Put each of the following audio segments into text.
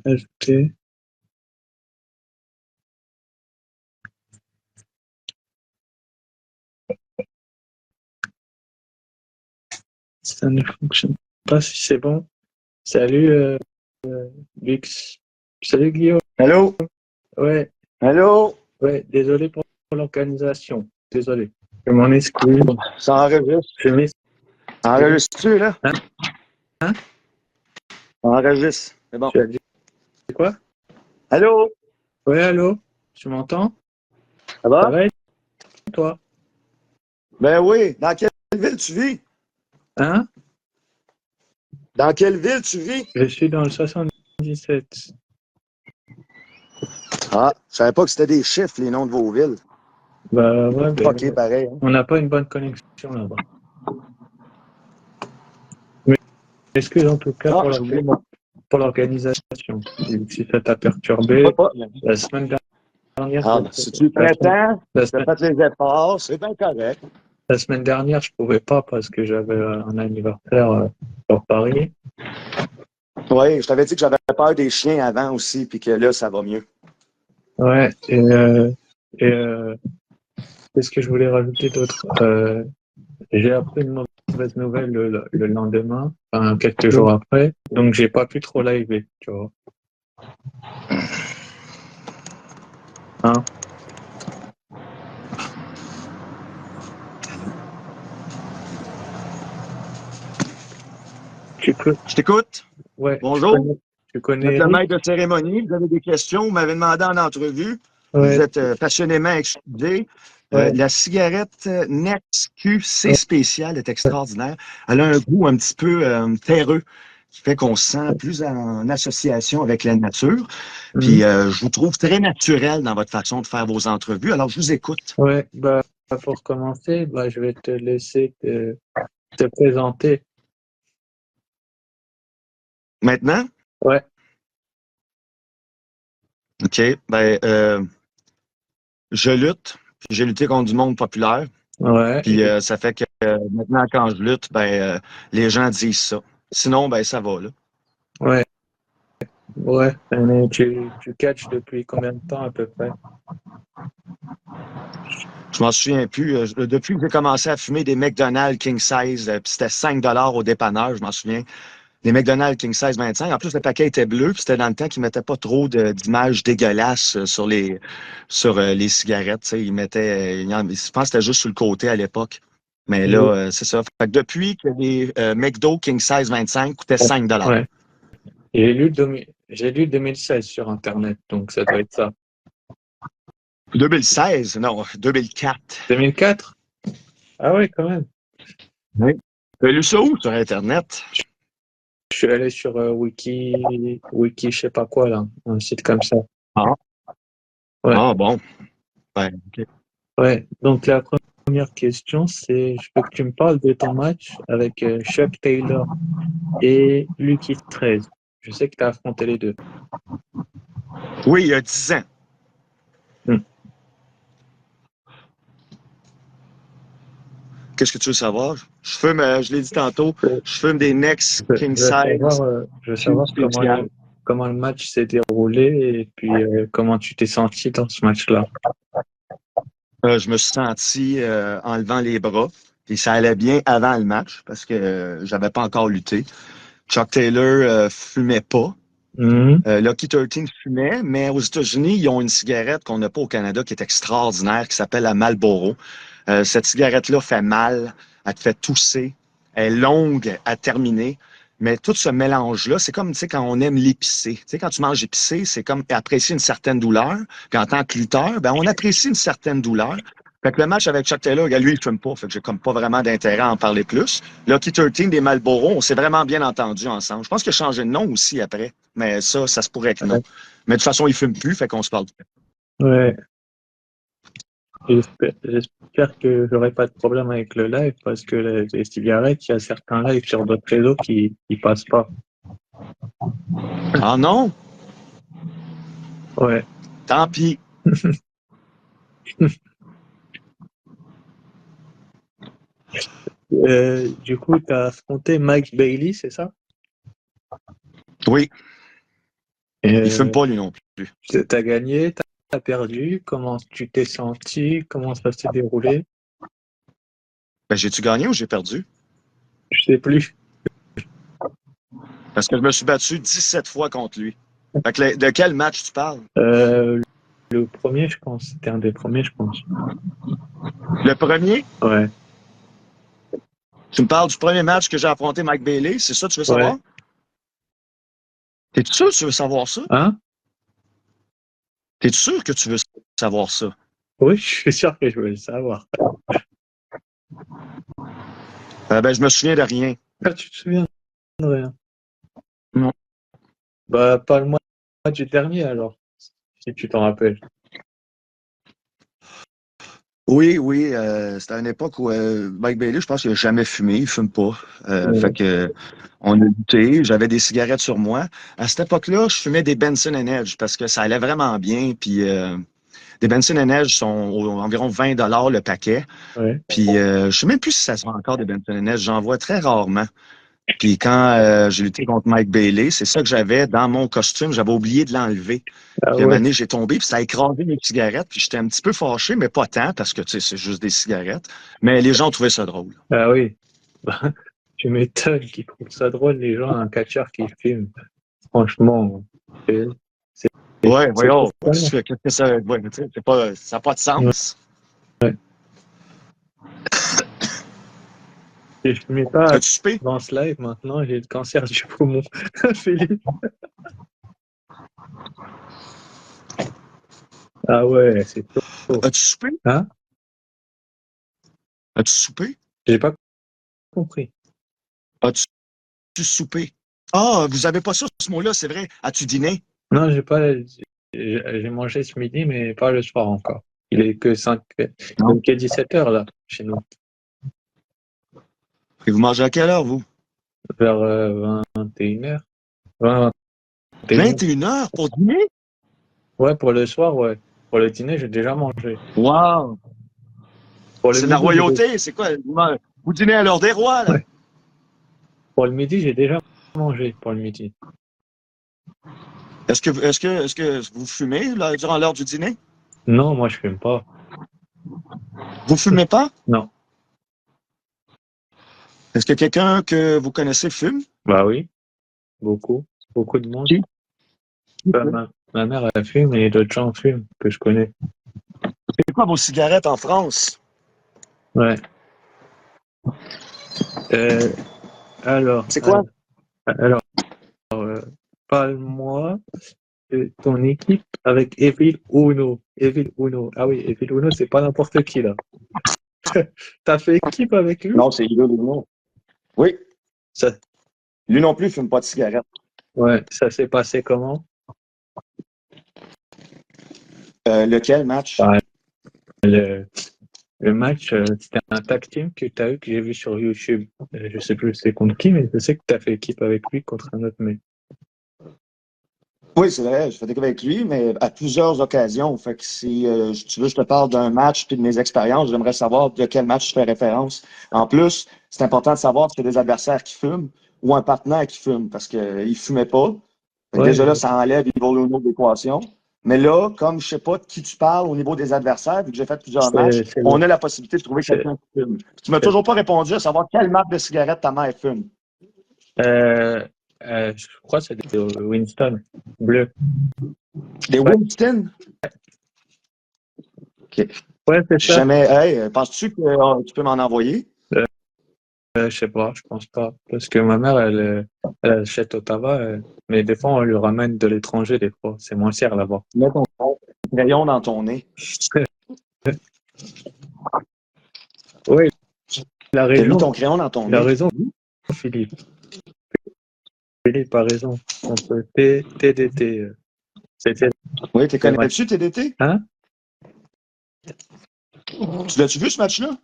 Ajouter. Ça ne fonctionne pas si c'est bon. Salut, Lux. Salut, Guillaume. Allô? Ouais, Allô? ouais, désolé pour l'organisation. Désolé. Je m'en excuse. Ça enregistre. Je m'excuse. Enregistres-tu, là? Hein? Ça enregistre. C'est bon. Tu as dit quoi? Allô? Ouais, allô? Tu m'entends? Ça va? Ça va et toi? Ben oui. Dans quelle ville tu vis? Hein? Dans quelle ville tu vis? Je suis dans le 77. Ah, je savais pas que c'était des chiffres, les noms de vos villes. Bah ouais, OK, pareil. Hein? on n'a pas une bonne connexion là-bas. Mais excuse en tout cas Ah, j'ai oublié mon... pour l'organisation. Si ça t'a perturbé, Pas. la semaine dernière, Ah, ben, si tu prétends, la tu as semaine, fait les efforts, c'est bien correct. la semaine dernière, je pouvais pas parce que j'avais un anniversaire sur Paris. Oui, je t'avais dit que j'avais peur des chiens avant aussi, puis que là, ça va mieux. Ouais, et qu'est-ce que je voulais rajouter d'autre? J'ai appris une mauvaise nouvelle le lendemain, enfin, quelques jours après, donc j'ai pas pu trop liver, tu vois. Hein? Je t'écoute. Ouais, Bonjour. tu Vous connais êtes le Eric? maître de cérémonie, vous avez des questions, vous m'avez demandé en entrevue, vous Ouais, êtes passionnément excusé. ouais, La cigarette Next QC ouais, spéciale est extraordinaire. Elle a un goût un petit peu terreux qui fait qu'on se sent plus en association avec la nature. Puis je vous trouve très naturel dans votre façon de faire vos entrevues. Alors, je vous écoute. ouais, bah, pour commencer, bah, je vais te laisser te présenter. Maintenant, Ouais, OK, ben, je lutte, puis j'ai lutté contre du monde populaire. ouais, Puis ça fait que maintenant, quand je lutte, ben, les gens disent ça. Sinon, ben, ça va, là. ouais, ouais. Mais tu catches depuis combien de temps à peu près? Je m'en souviens plus. Depuis que j'ai commencé à fumer des McDonald's King Size, puis c'était 5 $ au dépanneur, je m'en souviens. Les McDonald's King Size 25. En plus, le paquet était bleu, puis c'était dans le temps qu'ils ne mettaient pas trop d'images dégueulasses sur les cigarettes. Tu sais, ils mettaient, je pense que c'était juste sur le côté à l'époque. Mais là, c'est ça. Fait que depuis que les McDo King Size 25 coûtaient 5 $. Ouais. J'ai lu 2016 sur Internet, donc ça doit être ça. 2016, non, 2004. 2004? Ah ouais, quand même. Oui. Tu as lu ça où sur Internet? Je suis allé sur Wiki, je sais pas quoi là, un site comme ça. Ah, Ouais, ah bon. Ben, OK. ouais. Donc la première question, c'est, je veux que tu me parles de ton match avec Chuck Taylor et Lucky 13. Je sais que tu as affronté les deux. Oui, il y a 10 ans. Hmm. Qu'est-ce que tu veux savoir? Je fume, je l'ai dit tantôt, je fume des Next King Size Je veux Cube savoir spécial. comment le match s'est déroulé et puis comment tu t'es senti dans ce match-là. Je me suis senti en levant les bras. Et ça allait bien avant le match parce que j'avais pas encore lutté. Chuck Taylor fumait pas. Mhm. Lucky 13 fumait, mais aux États-Unis, ils ont une cigarette qu'on n'a pas au Canada qui est extraordinaire, qui s'appelle la Marlboro. Cette cigarette-là fait mal, elle te fait tousser, elle est longue à terminer, mais tout ce mélange-là, c'est comme, tu sais, quand on aime l'épicé. Tu sais, quand tu manges épicé, c'est comme apprécier une certaine douleur. Puis en tant que lutteur, ben, on apprécie une certaine douleur. Fait que le match avec Chuck Taylor, lui, il fume pas. Fait que j'ai comme pas vraiment d'intérêt à en parler plus. Lucky 13 des Marlboro, on s'est vraiment bien entendu ensemble. Je pense qu'il a changé de nom aussi après. Mais ça se pourrait que non. Mais de toute façon, il fume plus, fait qu'on se parle plus. Ouais, j'espère que j'aurai pas de problème avec le live parce que les cigarettes, il y a certains lives sur d'autres réseaux qui passent pas. Ah non? Ouais. Tant pis. Du coup, tu as affronté Mike Bailey, c'est ça? Oui. Il fume pas, lui non plus. T'as gagné, t'as perdu, comment tu t'es senti, comment ça s'est déroulé? Ben, j'ai-tu gagné ou j'ai perdu? Je sais plus. Parce que je me suis battu 17 fois contre lui. Fait que de quel match tu parles? Euh, le premier, je pense. C'était un des premiers, je pense. Le premier? Ouais. Tu me parles du premier match que j'ai affronté Mike Bailey? C'est ça que tu veux Ouais. savoir? T'es sûr que tu veux savoir ça? Hein? T'es sûr que tu veux savoir ça? Oui, je suis sûr que je veux le savoir. Ben, je me souviens de rien. Ah, tu te souviens de rien? Non. Bah, pas le mois du dernier, alors, si tu t'en rappelles. Oui, oui, c'était à une époque où Mike Bailey, je pense qu'il n'a jamais fumé, il fume pas. Ouais. Fait que on a lutté, j'avais des cigarettes sur moi. À cette époque-là, je fumais des Benson Edge parce que ça allait vraiment bien. Puis des Benson Edge sont environ 20 $ le paquet. Ouais. Puis je sais même plus si ça se vend encore des Benson Edge, j'en vois très rarement. Puis quand j'ai lutté contre Mike Bailey, c'est ça que j'avais dans mon costume, j'avais oublié de l'enlever. Ah Puis à un moment ouais. donné, j'ai tombé, puis ça a écrasé mes cigarettes. Puis j'étais un petit peu fâché, mais pas tant, parce que, tu sais, c'est juste des cigarettes. Mais les gens trouvaient ça drôle. Ah oui. Bah, tu m'étonnes qu'ils trouvent ça drôle, les gens, un catcheur qui filme. Franchement, c'est c'est- Ouais, c'est voyons, surprenant. qu'est-ce que ça... Ouais, tu sais, c'est pas, ça n'a pas de Ouais. sens. Si je ne mets pas As-tu soupé? dans ce live, maintenant, j'ai le cancer du poumon. Philippe. Ah ouais, c'est chaud. As-tu soupé? Hein? As-tu soupé? J'ai pas compris. As-tu soupé? Ah, vous avez pas ça, ce mot-là, c'est vrai. As-tu dîné? Non, j'ai mangé ce midi, mais pas le soir encore. Il est que 5, Non. donc il est 17 heures là, chez nous. Et vous mangez à quelle heure, vous? Vers 21h. 21h. 21 h pour dîner? Ouais, pour le soir, ouais. Pour le dîner, j'ai déjà mangé. Wow! Pour le C'est de la midi, royauté, c'est quoi? Vous dînez à l'heure des rois, là? ouais. Pour le midi, j'ai déjà mangé pour le midi. Est-ce que vous fumez là, durant l'heure du dîner? Non, moi, je fume pas. Vous fumez pas? Non. Est-ce que quelqu'un que vous connaissez fume? Bah oui, beaucoup. Beaucoup de monde. Qui? Bah, ma mère, elle fume et d'autres gens fument que je connais. C'est quoi vos cigarettes en France? Ouais. Euh, alors, C'est quoi? alors, parle-moi de ton équipe avec Evil Uno. Evil Uno. Ah oui, Evil Uno, c'est pas n'importe qui là. T'as fait équipe avec lui? Non, c'est Ido Luno. Oui, Ça, lui non plus, il fume pas de cigarettes. ouais, ça s'est passé comment? Lequel match? Bah, le, le match, c'était un tag team que tu as eu, que j'ai vu sur YouTube. Je sais plus c'est contre qui, mais je sais que tu as fait équipe avec lui contre un autre mec. Oui, c'est vrai, je fais des avec lui, mais à plusieurs occasions. Fait que si tu veux, je te parle d'un match puis de mes expériences, j'aimerais savoir de quel match je fais référence. En plus, c'est important de savoir si c'est des adversaires qui fument ou un partenaire qui fume, parce qu'il ne fumait pas. Fait que Ouais, déjà là, ça enlève Ivo de l'équation. Mais là, comme je ne sais pas de qui tu parles au niveau des adversaires, vu que j'ai fait plusieurs matchs, c'est on a la possibilité de trouver c'est- quelqu'un qui fume. Tu m'as toujours pas répondu à savoir quelle marque de cigarette ta mère fume. euh, je crois que c'est des Winston bleu. Des Ouais, Winston? OK. ouais, c'est J'ai ça. jamais. Hey, penses-tu que tu peux m'en envoyer? Je sais pas, je pense pas. Parce que ma mère, elle achète au tabac, mais des fois, on lui ramène de l'étranger, des fois. C'est moins cher là-bas. Mets ton crayon dans ton nez. Oui, il a T'as mis raison. ton crayon dans ton Il a nez. raison, Philippe. Philippe a raison. Contre TDT. C'était Oui, t'es le match. connais-tu, TDT? Hein? Tu l'as-tu vu, ce match-là?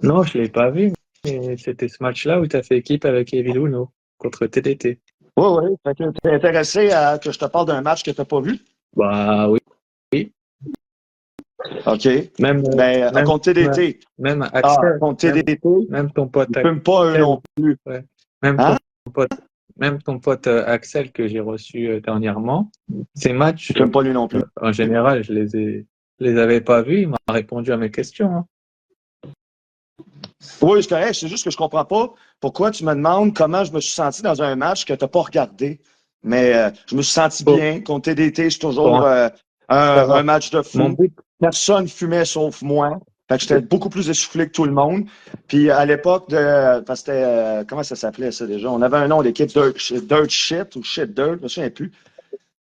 Non, je l'ai pas vu, mais c'était ce match-là où tu as fait équipe avec Evil Uno contre TDT. Oui, oui. Fait que t'es intéressé à que je te parle d'un match que t'as pas vu? Bah oui, oui. OK. Même, Ben, même, contre TDT. même Ah, Axel, contre TDT, même ton pote ils fument pas eux Axel, non plus. ouais. Même Hein? ton pote même ton pote Axel que j'ai reçu dernièrement, ces matchs, Je n'aime pas lui non plus. en général, je les avais pas vus. Il m'a répondu à mes questions. Hein. Oui, c'est correct. C'est juste que je comprends pas pourquoi tu me demandes comment je me suis senti dans un match que tu n'as pas regardé. Mais je me suis senti Pour, bien. Contre TDT, c'est toujours pour un savoir. match de Mon fou. but, Personne fumait sauf moi. Fait que j'étais beaucoup plus essoufflé que tout le monde. Puis à l'époque de. Parce que c'était. Comment ça s'appelait ça déjà? On avait un nom d'équipe Dirt Shit ou Shit Dirt, je me souviens plus.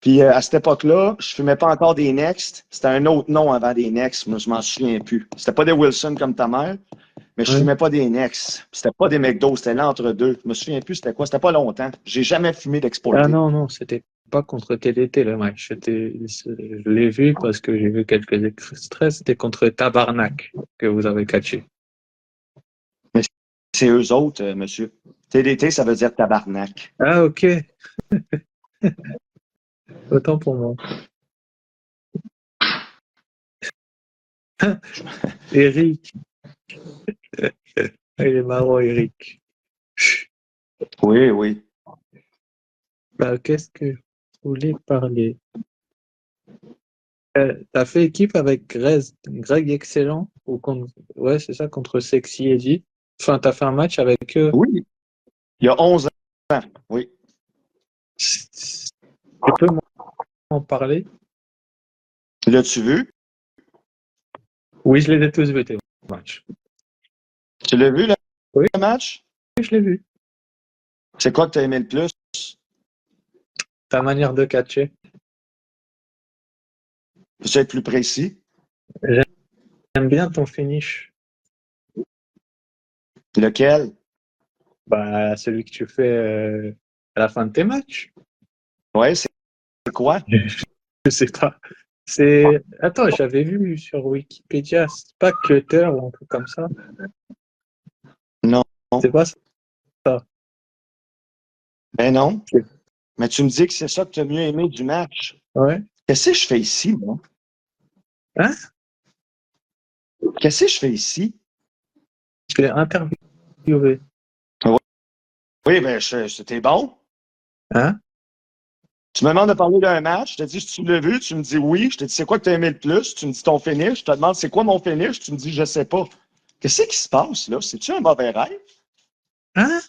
Puis à cette époque-là, je fumais pas encore des Next. C'était un autre nom avant des Next, mais je m'en souviens plus. C'était pas des Wilson comme ta mère, mais je ouais. fumais pas des Next. C'était pas des McDo, c'était l'entre-deux. Je me souviens plus c'était quoi. C'était pas longtemps. J'ai jamais fumé Ah d'exporté. non, non, c'était pas contre TDT le match. Je l'ai vu parce que j'ai vu quelques extraits. C'était contre Tabarnak que vous avez catché. Mais c'est eux autres, monsieur. TDT, ça veut dire tabarnak. Ah, ok. Autant pour moi. Eric. Il est marrant, Eric. Oui, oui. Bah, qu'est-ce que je voulais parler? T'as fait équipe avec Greg Excellent ou contre, ouais, c'est ça, contre Sexy Eddie. Enfin, t'as fait un match avec eux. Oui. Il y a 11 ans. Oui. Tu peux m'en parler? L'as-tu vu? Oui, je les ai tous vus, tes matchs. Tu l'as vu, Oui, le match? je l'ai vu. C'est quoi que tu as aimé le plus? Ta manière de catcher. Peux-tu être plus précis? J'aime bien ton finish. Lequel? Bah, celui que tu fais à la fin de tes matchs. Oui, c'est quoi? Je sais pas. C'est. Attends, j'avais vu sur Wikipédia, c'est pas Cutter ou un truc comme ça. Non. C'est pas ça. Ben non. C'est- Mais tu me dis que c'est ça que tu as mieux aimé du match. Ouais. Qu'est-ce que je fais ici, moi? Hein? Qu'est-ce que je fais ici? Je l'ai interviewé. Oui, oui, ben, c'était bon. Hein? Tu me demandes de parler d'un match. Je te dis si tu l'as vu. Tu me dis oui. Je te dis c'est quoi que tu as aimé le plus. Tu me dis ton finish. Je te demande c'est quoi mon finish. Tu me dis je sais pas. Qu'est-ce qui se passe, là? C'est-tu un mauvais rêve? Hein?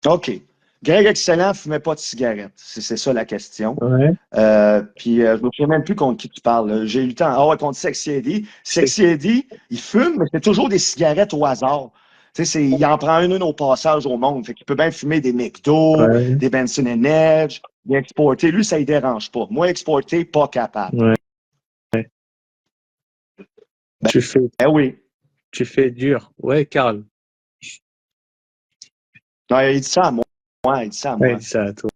OK. Greg Excellent fumait pas de cigarette. C'est ça la question. Ouais. Puis je me souviens même plus contre qui tu parles. J'ai eu le temps. Ah ouais, contre Sexy Eddie. C'est- Sexy Eddie, il fume, mais c'est toujours des cigarettes au hasard. Tu sais, il en prend une au passage au monde. Fait qu'il peut bien fumer des McDo, Ouais. des Benson Edge, des exportés. Lui, ça ne dérange pas. Moi, exporté, pas capable. Ouais. Ben, Tu fais, ben oui. tu fais dur. Ouais, Karl. Non, il dit ça à moi. Ouais, il dit ça à Ouais, moi. dis ça à toi.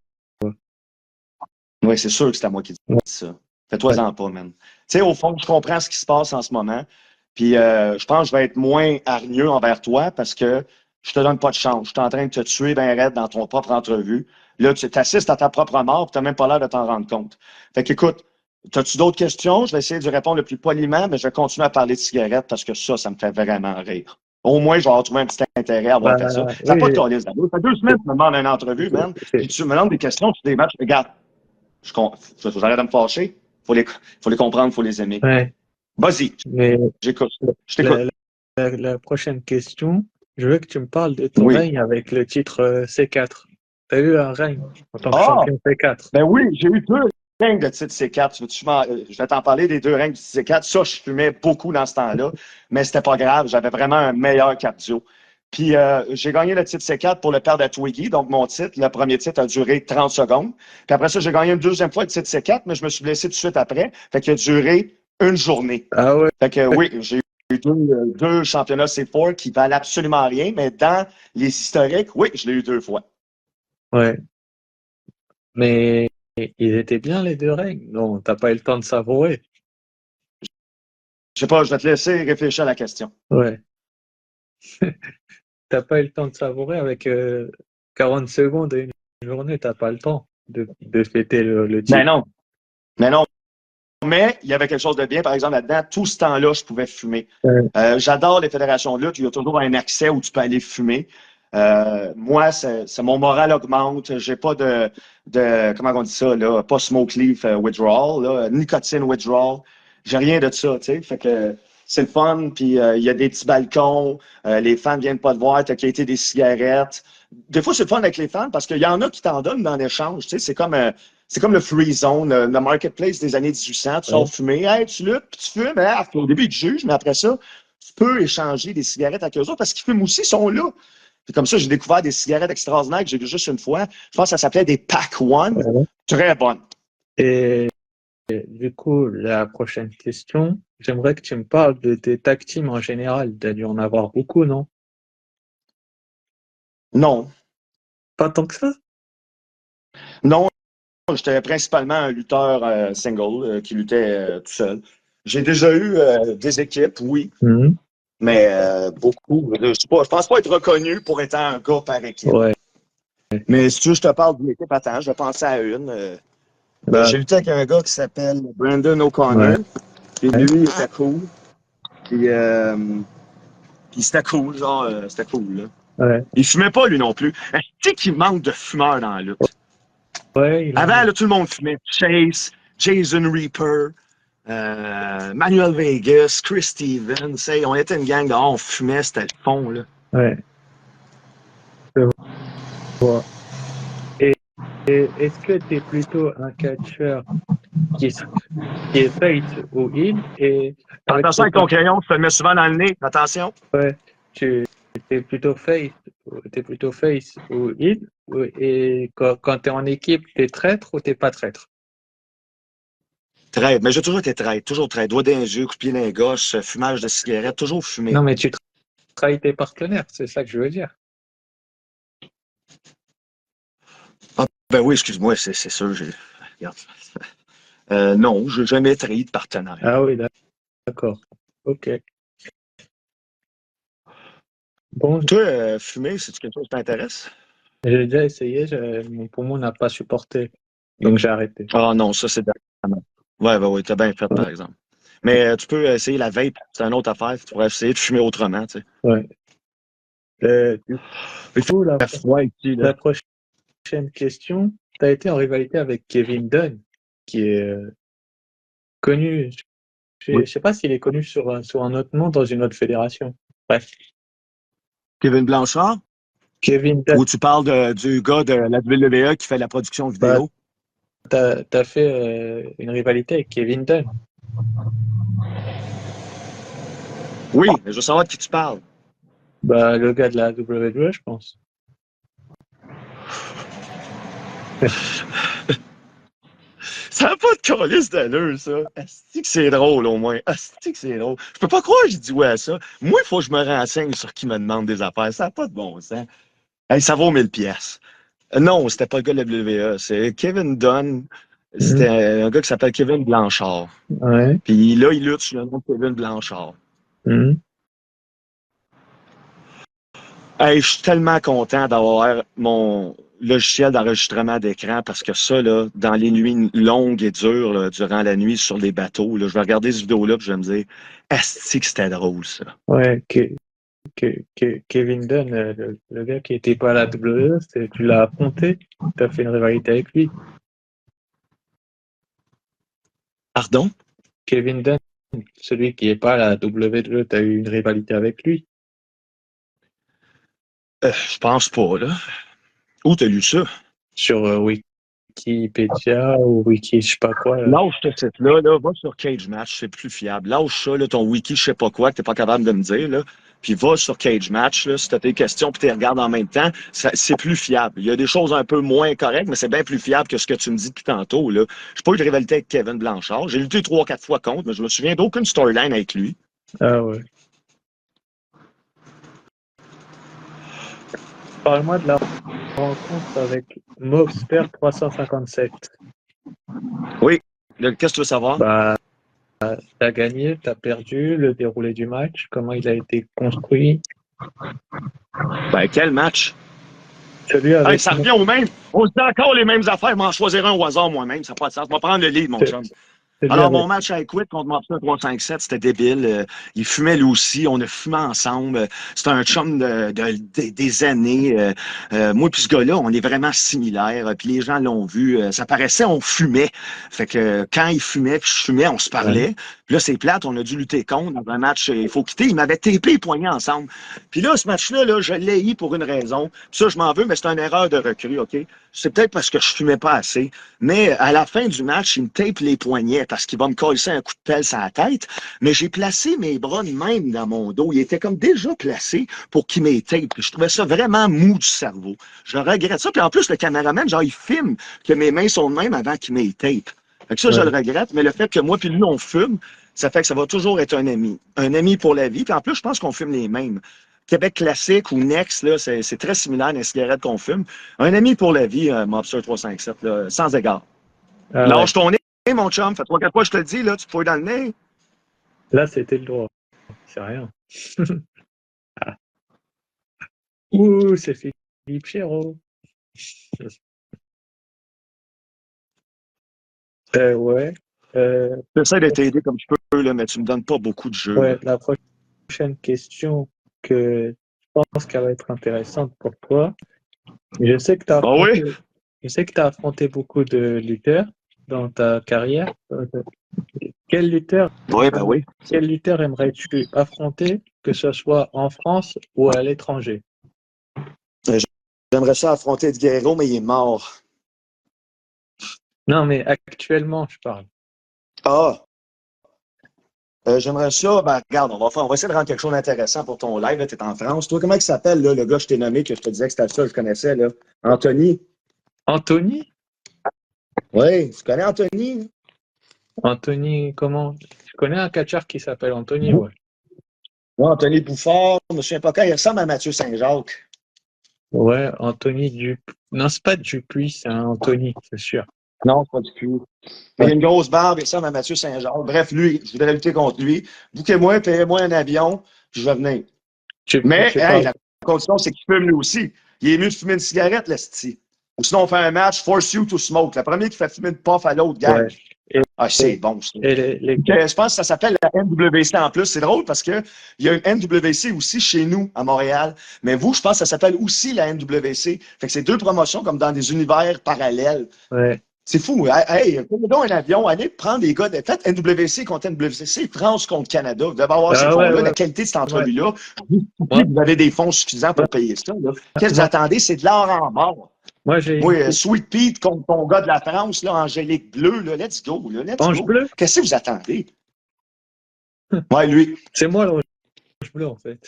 Oui, c'est sûr que c'est à moi qui dis ça. Ouais. Fais-toi-en pas, man. Tu sais, au fond, je comprends ce qui se passe en ce moment. Puis je pense que je vais être moins hargneux envers toi parce que je te donne pas de chance. Je suis en train de te tuer ben raide dans ton propre entrevue. Là, tu t'assistes à ta propre mort et tu n'as même pas l'air de t'en rendre compte. Fait qu'écoute, as-tu d'autres questions? Je vais essayer de répondre le plus poliment, mais je vais continuer à parler de cigarettes parce que ça me fait vraiment rire. Au moins, je vais avoir trouvé un petit intérêt à Bah, avoir fait ça. Ça n'a pas de oui, calice d'allure. Ça fait 2 semaines que tu me demandes une entrevue, man. Puis tu me demandes des questions sur des matchs. Regarde, j'arrête de me fâcher. Faut les comprendre, faut les aimer. ouais. Vas-y, Mais j'écoute. Je la, t'écoute. la prochaine question, je veux que tu me parles de ton Oui. règne avec le titre C4. T'as eu un règne en tant que Ah, champion C4. ben oui, j'ai eu 2 règnes de titre C4. Je vais t'en parler des 2 règnes du C4. Ça, je fumais beaucoup dans ce temps-là, mais c'était pas grave. J'avais vraiment un meilleur cardio. Puis j'ai gagné le titre C4 pour le perdre à Twiggy. Donc, mon titre, le premier titre a duré 30 secondes. Puis après ça, j'ai gagné une deuxième fois le titre C4, mais je me suis blessé tout de suite après. Fait qu'il a duré une journée. Ah ouais, Fait que oui, j'ai eu deux championnats C4 qui valent absolument rien, mais dans les historiques, oui, je l'ai eu 2 fois. ouais. Mais ils étaient bien les deux règnes. Non, t'as pas eu le temps de savourer. Je sais pas, je vais te laisser réfléchir à la question. Ouais. T'as pas eu le temps de savourer avec 40 secondes et une journée. T'as pas le temps de fêter le Ben titre. non, mais non. Mais il y avait quelque chose de bien, par exemple, là-dedans, tout ce temps-là, je pouvais fumer. Ouais. J'adore les fédérations de lutte. Il y a toujours un accès où tu peux aller fumer. Moi, mon moral augmente. J'ai pas comment on dit ça, là, pas smoke leaf withdrawal, là, nicotine withdrawal. J'ai rien de ça, tu sais. Fait que c'est le fun. Puis il y a des petits balcons. Les fans viennent pas te voir. T'as quitté des cigarettes. Des fois, c'est le fun avec les fans parce qu'il y en a qui t'en donnent dans l'échange. Tu sais, c'est comme le free zone, le marketplace des années 1800. Tu sors fumer, hey, tu luttes, puis tu fumes. Hein, au début, ils te jugent, mais après ça, tu peux échanger des cigarettes avec eux autres parce qu'ils fument aussi, ils sont là. Puis comme ça, j'ai découvert des cigarettes extraordinaires que j'ai vu juste une fois. Je pense que ça s'appelait des Pack One. Ouais. Très bonnes. Et du coup, la prochaine question, j'aimerais que tu me parles de tes tag teams en général. Tu as dû en avoir beaucoup, non? Non. Pas tant que ça? Non, j'étais principalement un lutteur single qui luttait tout seul. J'ai déjà eu des équipes, oui, mais beaucoup. Je pense pas être reconnu pour être un gars par équipe. Ouais. Mais si tu veux, je te parle d'une équipe, attends, je vais penser à une. J'ai lutté avec un gars qui s'appelle Brandon O'Connor. Puis lui, il était cool. Puis c'était cool, genre, c'était cool, là. Ouais. Il fumait pas, lui non plus. Tu sais qu'il manque de fumeurs dans la lutte. Ouais, Avant, là, tout le monde fumait. Chase, Jason Reaper, Manuel Vegas, Chris Stevens. On était une gang dehors, on fumait, c'était le fond, là. Ouais. Je vois. Et est-ce que tu es plutôt un catcheur qui est face ou heel? Et Attention avec ton crayon, tu te le mets souvent dans le nez. Attention. Ouais, tu es plutôt face ou heel? Et quand tu es en équipe, tu es traître ou tu pas traître? Traître. Mais j'ai toujours été traître. Toujours traître. Doigt dans les yeux, coup de pied dans les gauche, fumage de cigarette, toujours fumé. Non, mais tu trahis tes partenaires, c'est ça que je veux dire. Ah, ben oui, excuse-moi, c'est sûr. Regarde. Non, je n'ai jamais trahi de partenaire. Ah oui, d'accord. OK. Bon, Toi, fumer, c'est quelque chose qui t'intéresse? j'ai déjà essayé, mon poumon n'a pas supporté, donc j'ai arrêté. Ah non, ça, c'est d'accord. Ouais, t'as bien fait, par exemple. Mais tu peux essayer la vape, c'est une autre affaire. Tu pourrais essayer de fumer autrement, tu sais. Ouais. Du coup, la prochaine question, tu as été en rivalité avec Kevin Dunn, qui est connu, je ne sais pas s'il est connu sur un autre nom dans une autre fédération. Bref. Kevin Blanchard? Kevin Dunn. Ou tu parles du gars de la WWE qui fait la production vidéo? T'as fait une rivalité avec Kevin Dunn. Oui, mais je veux savoir de qui tu parles. Le gars de la WWE, je pense. Ça n'a pas de calice d'allure, ça. Asti que c'est drôle, au moins. Asti que c'est drôle. Je peux pas croire que j'ai dit ouais à ça. Moi, il faut que je me renseigne sur qui me demande des affaires. Ça n'a pas de bon sens. Hey, ça vaut 1000 pièces. Non, c'était pas le gars de la WWE. C'est Kevin Dunn. C'était un gars qui s'appelle Kevin Blanchard. Ouais. Puis là, il lutte sur le nom de Kevin Blanchard. Hey, je suis tellement content d'avoir mon logiciel d'enregistrement d'écran parce que ça, là, dans les nuits longues et dures, là, durant la nuit sur les bateaux, là, je vais regarder cette vidéo-là et je vais me dire, est-ce que c'était drôle, ça? Ouais, Kevin Dunn, le gars qui était pas à la WWE, tu l'as affronté, tu as fait une rivalité avec lui. Pardon? Kevin Dunn, celui qui est pas à la WWE, tu as eu une rivalité avec lui. Je pense pas, là. Où t'as lu ça? Sur Wikipédia ou Wiki, je sais pas quoi. Lâche ce site-là, va sur Cage Match, c'est plus fiable. Lâche ça, là, ton wiki, je sais pas quoi, que t'es pas capable de me dire, là. Puis va sur Cage Match, là, si t'as tes questions puis tu les regardes en même temps, c'est plus fiable. Il y a des choses un peu moins correctes, mais c'est bien plus fiable que ce que tu me dis depuis tantôt, là. J'ai pas eu de rivalité avec Kevin Blanchard. J'ai lutté 3-4 fois contre, mais je me souviens d'aucune storyline avec lui. Ah ouais. Parle-moi de la rencontre avec Mobster 357. Oui. Qu'est-ce que tu veux savoir? T'as gagné, t'as perdu, le déroulé du match, comment il a été construit. Quel match? Celui avec ça revient au même. On se dit encore les mêmes affaires, m'en choisir un au hasard moi-même, ça n'a pas de sens. Je vais prendre le lead, mon chum. C'est bien. Alors, mon match à Quit contre Mobster 357, c'était débile. Il fumait lui aussi. On a fumé ensemble. C'était un chum des années. Moi puis ce gars-là, on est vraiment similaires. Puis les gens l'ont vu. Ça paraissait, on fumait. Fait que quand il fumait puis je fumais, on se Ouais. parlait. Puis là, c'est plate. On a dû lutter contre dans un match. Il faut quitter. Il m'avait tapé les poignets ensemble. Puis là, ce match-là, là, je l'ai eu pour une raison. Puis ça, je m'en veux, mais c'est une erreur de recrue, OK? C'est peut-être parce que je fumais pas assez. Mais à la fin du match, il me tape les poignets parce qu'il va me coller un coup de pelle sur la tête. Mais j'ai placé mes bras de même dans mon dos. Il était comme déjà placé pour qu'il m'ait tape. Je trouvais ça vraiment mou du cerveau. Je regrette ça. Puis en plus, le caméraman, genre, il filme que mes mains sont de même avant qu'il m'ait tape. Fait que ça, je Ouais. le regrette. Mais le fait que moi puis lui, on fume, ça fait que ça va toujours être un ami. Un ami pour la vie. Puis en plus, je pense qu'on fume les mêmes. Québec classique ou Next, là, c'est très similaire dans les cigarettes qu'on fume. Un ami pour la vie, Mobster 357, là, sans égard. Ah ouais. Lâche ton nez, mon chum. Fais-toi quatre fois, je te le dis, là, tu te fouilles dans le nez. Là, c'était le droit. C'est rien. Ah. Ouh, c'est Philippe Chéreau. Ouais. J'essaie de t'aider comme je peux, là, mais tu me donnes pas beaucoup de jeux, Ouais, là. la prochaine question que je pense qu'elle va être intéressante pour toi. Je sais que tu as Ah oui? affronté, je sais que tu affronté beaucoup de lutteurs dans ta carrière. Quel lutteur, Oui, ben oui. quel lutteur aimerais-tu affronter, que ce soit en France ou à l'étranger? J'aimerais ça affronter Ed Guerrero, mais il est mort. Non, mais actuellement, je parle. Ah, j'aimerais ça. Ben, regarde, on va essayer de rendre quelque chose d'intéressant pour ton live. Tu es en France. Toi, comment il s'appelle, là, le gars que je t'ai nommé, que je te disais que c'était le seul que je connaissais, là? Anthony. Anthony? Oui, tu connais Anthony? Anthony, comment? Je connais un catcheur qui s'appelle Anthony, ouais. Non, Anthony Bouffard. Je me souviens pas quand. Il ressemble à Mathieu Saint-Jacques. Ouais, Anthony Dupuis. Non, c'est pas Dupuis, c'est un Anthony, c'est sûr. Non, c'est pas du tout. Mais il a une grosse barbe, il ressemble à Mathieu Saint-Jacques. Bref, lui, je voudrais lutter contre lui. Bouquez-moi, payez-moi un avion, puis je vais venir. Mais, Tu hey, parles. la condition, c'est qu'il fume lui aussi. Il est mieux de fumer une cigarette, le sti. Ou sinon, on fait un match, force you to smoke. Le premier qui fait fumer une puff à l'autre Ouais. gang. Ah, c'est bon, ça. Et Je pense que ça s'appelle la NWC en plus. C'est drôle parce qu'il y a une NWC aussi chez nous, à Montréal. Mais vous, je pense que ça s'appelle aussi la NWC. Fait que c'est deux promotions comme dans des univers parallèles. ouais. C'est fou. Hey, prenez donc un avion, allez prendre des gars. Faites NWC contre NWC, France contre Canada. Vous devez avoir ces Ah ouais, fonds-là. La ouais. qualité de cette Ouais. entrevue-là, Moi, vous avez des fonds suffisants pour payer ça. Qu'est-ce que vous moi, attendez? C'est de l'or en mort. moi, j'ai une Moi, Sweet Pete contre ton gars de la France, là, Angélique Bleu, là, let's go, là, let's Ange go. bleu. Qu'est-ce que vous attendez? Ouais, lui. C'est moi l'ange bleu, en fait.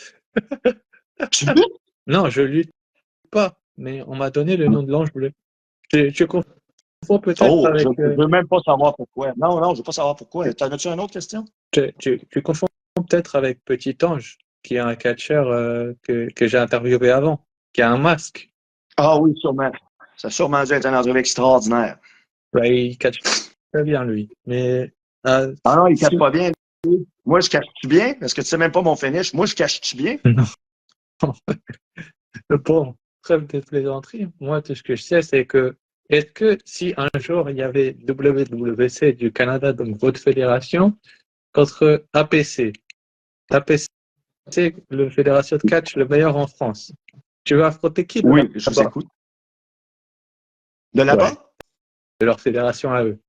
Tu Non, je lutte pas, mais on m'a donné le nom de l'ange bleu. Tu confonds peut-être Oh, je avec. ne veux même pas savoir pourquoi. Non, non, je ne veux pas savoir pourquoi. T'en as-tu une autre question? Tu confonds peut-être avec Petit Ange, qui est un catcheur que j'ai interviewé avant, qui a un masque. Ah oui, sûrement. Ça a sûrement dû être un entrevue extraordinaire. Ouais, il catch très bien, lui. Mais Ah non, il ne si- cache pas bien. Moi, je cache-tu bien? Parce que tu sais même pas mon finish. Moi, je cache-tu bien? non. Bon, trêve de plaisanterie. Moi, tout ce que je sais, c'est que est-ce que si un jour il y avait WWC du Canada, donc votre fédération, contre APC, APC, le fédération de catch le meilleur en France, tu veux affronter qui de Oui, je vous là-bas? écoute. De Ouais, là-bas? de leur fédération à eux.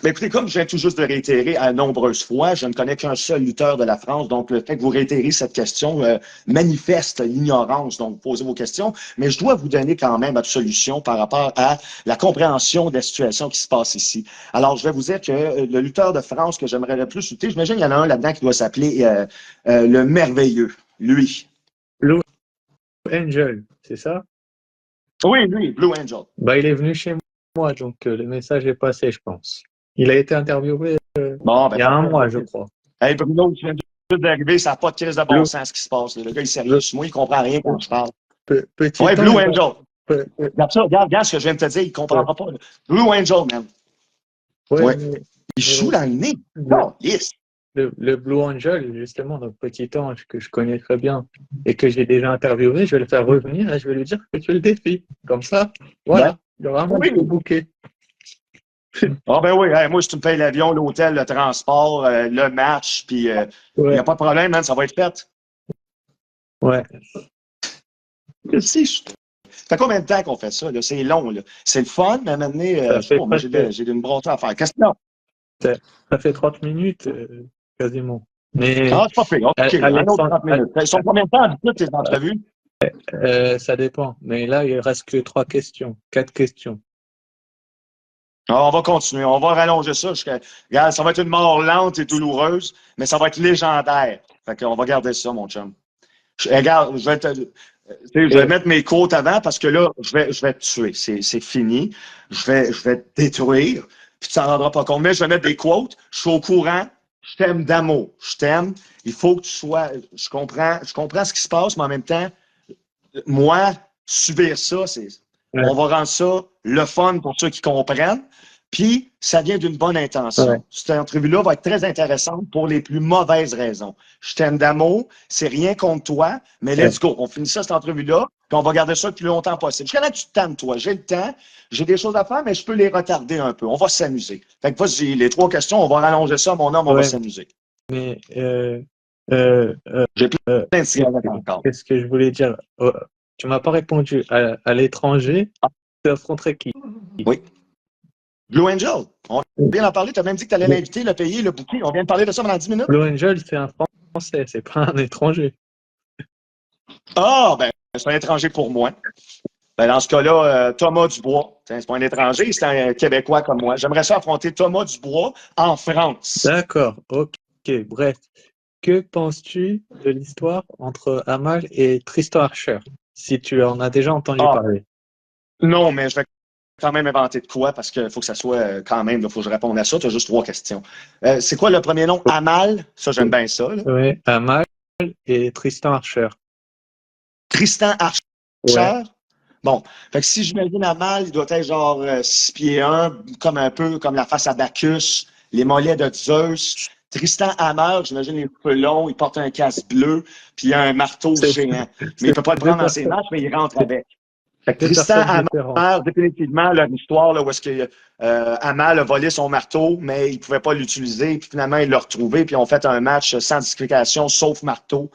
Mais écoutez, comme je viens tout juste de réitérer à nombreuses fois, je ne connais qu'un seul lutteur de la France, donc le fait que vous réitérez cette question manifeste l'ignorance, donc posez vos questions, mais je dois vous donner quand même votre solution par rapport à la compréhension de la situation qui se passe ici. Alors, je vais vous dire que le lutteur de France que j'aimerais le plus lutter, j'imagine qu'il y en a un là-dedans qui doit s'appeler le merveilleux, lui. Blue Angel, c'est ça? Oui, lui, Blue Angel. Bah, il est venu chez moi, donc le message est passé, je pense. Il a été interviewé Bon, il ben, y a un parfait. mois, je crois. Hey, Bruno, tu viens juste d'arriver, ça n'a pas de crise de bon Blue, sens ce qui se passe. Le gars, il est sérieux sur moi, il comprend rien quand je parle. Petit Ouais, Blue ange, Angel. pe- pe- Regarde ça, regarde ce que je viens de te dire, il ne comprendra pas. Blue Angel, man. ouais, Ouais. Il joue dans le nez. le, Oh, yes. le Blue Angel, justement, notre petit ange que je connais très bien et que j'ai déjà interviewé, je vais le faire revenir et je vais lui dire que tu le défies. Comme ça, Ben, voilà, il y aura un match oui. de bouquet. Ah ben oui, hey, moi, si tu me payes l'avion, l'hôtel, le transport, le match, puis il n'y Ouais, a pas de problème, man, ça va être fait. ouais. Si, ça fait combien de temps qu'on fait ça? Là? C'est long. Là. C'est le fun, mais maintenant, Ça je sais fait pas, moi, presque, j'ai une brosse à faire. Qu'est-ce que ça, ça fait 30 minutes, quasiment. Mais ah, c'est pas pire. OK, un autre Alexandre, 30 minutes. Ils sont combien de temps d'habitude, tes entrevues? ça dépend. Mais là, il reste que 3 questions, 4 questions. Alors, on va continuer. On va rallonger ça jusqu'à. Regarde, ça va être une mort lente et douloureuse, mais ça va être légendaire. Fait qu'on va garder ça, mon chum. Regarde, je vais Et, mettre mes côtes avant parce que là, je vais te tuer. C'est fini. Je vais te détruire. Puis tu t'en rendras pas compte. Mais je vais mettre des quotes. Je suis au courant. Je t'aime d'amour. Je t'aime. Il faut que tu sois. Je comprends ce qui se passe, mais en même temps, moi, subir ça, ouais, on va rendre ça le fun pour ceux qui comprennent. Puis, ça vient d'une bonne ouais, intention. Cette entrevue-là va être très intéressante pour les plus mauvaises raisons. Je t'aime d'amour, c'est rien contre toi, mais ouais. let's go. On finit ça, cette entrevue-là, puis on va garder ça le plus longtemps possible. Jusqu'à là, tu te tannes, toi. J'ai le temps, j'ai des choses à faire, mais je peux les retarder un peu. On va s'amuser. Fait que vas-y, les 3 questions, on va rallonger ça, mon homme, on va Ouais, s'amuser. mais euh, euh, J'ai euh, plein de cigarettes encore. qu'est-ce que je voulais dire? Tu m'as pas répondu. À l'étranger, Ah, tu affronterais qui? oui. Blue Angel, on vient d'en parler. Tu as même dit que tu allais l'inviter, le payer, le booker. On vient de parler de ça pendant 10 minutes. Blue Angel, c'est un Français, c'est pas un étranger. Ah, ben, c'est un étranger pour moi. Ben, dans ce cas-là, Thomas Dubois, c'est pas un étranger, c'est un Québécois comme moi. J'aimerais ça affronter Thomas Dubois en France. D'accord, ok, bref. Que penses-tu de l'histoire entre Amal et Tristan Archer, si tu en as déjà entendu Ah, parler? non, mais je vais quand même inventer de quoi parce qu'il faut que ça soit quand même, il faut que je réponde à ça. Tu as juste 3 questions. C'est quoi le premier nom? Amal? Ça, j'aime bien ça. Là. Oui, Amal et Tristan Archer. Tristan Ouais, Archer? Bon, fait que si j'imagine Amal, il doit être genre 6 pieds 1, comme un peu comme la face à Bacchus, les mollets de Zeus. Tristan Hammer, j'imagine les cheveux longs, il porte un casque bleu, puis il a un marteau c'est géant. Mais il c'est ne peut pas le deux prendre dans ses personnes, matchs, mais il rentre c'est avec. Fait que deux Tristan personnes différentes. Hammer, définitivement, leur histoire, là, où est-ce que Amal a volé son marteau, mais il ne pouvait pas l'utiliser, puis finalement, il l'a retrouvé, puis ils ont fait un match sans disqualification, sauf marteau.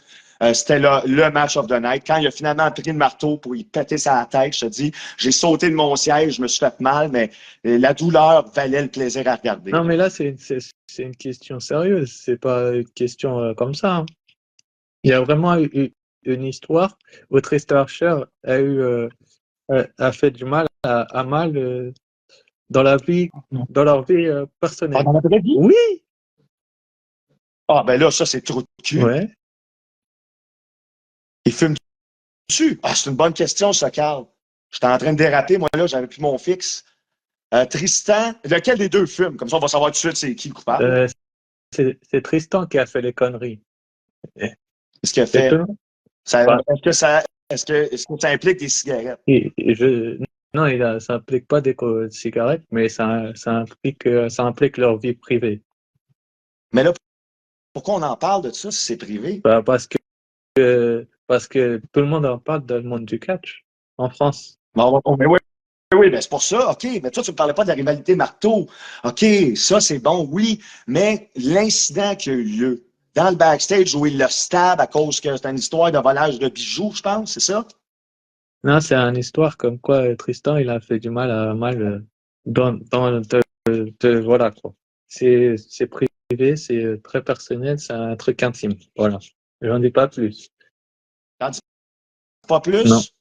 C'était le match of the night. Quand il a finalement pris le marteau pour y péter sa tête, je te dis, j'ai sauté de mon siège, je me suis fait mal, mais la douleur valait le plaisir à regarder. Non, Là. mais là, c'est une question sérieuse, c'est pas une question comme ça, hein. Il y a vraiment eu une histoire où Tristan Archer a fait du mal à Amal dans la vie, dans leur vie Ah, personnelle. dans la vraie vie? Oui, Ah, ben là, ça, c'est trop de cul. ouais. Il fume dessus. Ah, c'est une bonne question, ça, Carl. J'étais en train de déraper, moi, là, j'avais plus mon fixe. Tristan, lequel des deux fume? Comme ça, on va savoir tout de suite c'est qui le coupable. Euh, c'est Tristan qui a fait les conneries. Qu'est-ce qu'il a C'est fait? tout. Ça, Bah, est-ce que ça implique des cigarettes? non, ça implique pas des cigarettes, mais ça implique leur vie privée. Mais là, pourquoi on en parle de ça si c'est privé? Bah, parce que tout le monde en parle dans le monde du catch en France. Bon, mais oui, oui, ben c'est pour ça. OK, mais toi, tu ne me parlais pas de la rivalité marteau. OK, ça, c'est bon, oui, mais l'incident qui a eu lieu dans le backstage où il le stab à cause que c'est une histoire de volage de bijoux, je pense, c'est ça? Non, c'est une histoire comme quoi Tristan, il a fait du mal à Mal voilà quoi. C'est privé, c'est très personnel, c'est un truc intime. Voilà. J'en dis pas plus. T'en dis pas Non. plus?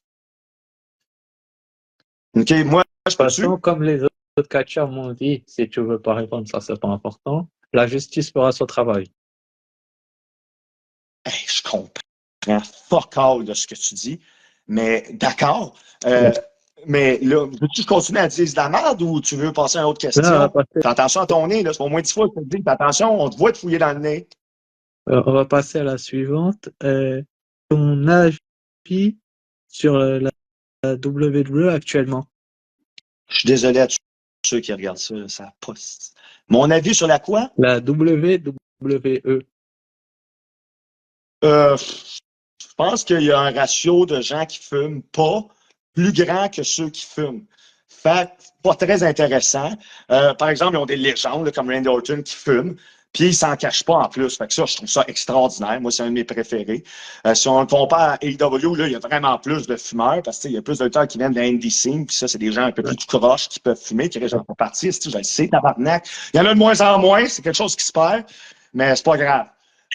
OK, moi, je De toute peux-tu? façon, comme les autres catcheurs m'ont dit, si tu veux pas répondre, ça c'est pas important. La justice fera son travail. Hey, je comprends fuck all de ce que tu dis, mais d'accord. Ouais. Mais là, veux-tu continuer à dire de la merde ou tu veux passer à une autre Là, question? Fais attention à ton nez, là. C'est au moins 10 fois que je te dis, fais attention, on te voit te fouiller dans le nez. on va passer à la suivante. Ton avis sur la WWE actuellement? Je suis désolé à tous ceux qui regardent ça, ça poste. Mon avis sur la quoi? La WWE. Je pense qu'il y a un ratio de gens qui fument pas plus grand que ceux qui fument. Fait que, pas très intéressant. Par exemple, ils ont des légendes là, comme Randy Orton qui fume. Puis, ils s'en cachent pas en plus. Fait que ça, je trouve ça extraordinaire. Moi, c'est un de mes préférés. Si on le compare à AEW, là, il y a vraiment plus de fumeurs parce qu'il y a plus de lutteurs qui viennent de indie scene. Puis ça, c'est des gens un peu plus croches qui peuvent fumer, qui restent en partie. Je le sais, tabarnak. Il y en a de moins en moins. C'est quelque chose qui se perd. Mais c'est pas grave.